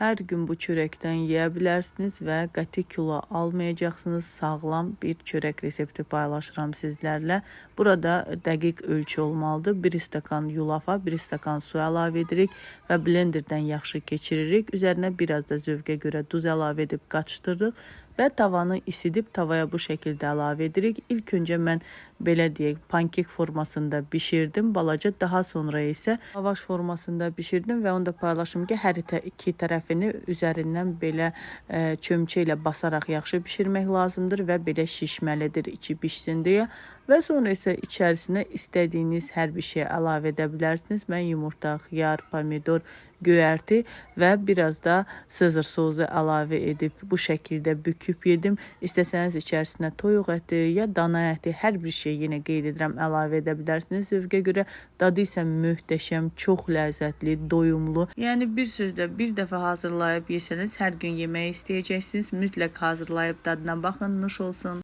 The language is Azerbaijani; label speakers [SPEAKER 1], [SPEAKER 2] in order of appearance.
[SPEAKER 1] Hər gün bu çörəkdən yeyə bilərsiniz və qəti kilo almayacaqsınız. Sağlam bir çörək resepti paylaşıram sizlərlə. Burada dəqiq ölçü olmalıdır. 1 stəkan yulafa, 1 stəkan su əlavə edirik və blenderdən yaxşı keçiririk. Üzərinə biraz da zövqə görə duz əlavə edib qaçdırırıq və tavanı isidib tavaya bu şəkildə əlavə edirik. İlk öncə mən belə deyək, pankek formasında bişirdim balaca, daha sonra isə lavaş formasında bişirdim və onu da paylaşım ki, hər iki tərəfini üzərindən belə çömçə ilə basaraq yaxşı bişirmək lazımdır və belə şişməlidir içi bişsin deyə. Və sonra isə içərisinə istədiyiniz hər bir şey əlavə edə bilərsiniz. Mən yumurta, xiyar, pomidor, göyərti və biraz da sezar sosu əlavə edib bu şəkildə büküb yedim. İstəsəniz içərisinə toyuq əti ya dana əti, hər bir şey yenə qeyd edirəm əlavə edə bilərsiniz zövqə görə. Dadı isə möhtəşəm, çox ləzzətli, doyumlu. Yəni bir sözlə bir dəfə hazırlayıb yesəniz hər gün yemək istəyəcəksiniz. Mütləq hazırlayıb dadına baxın, nuş olsun.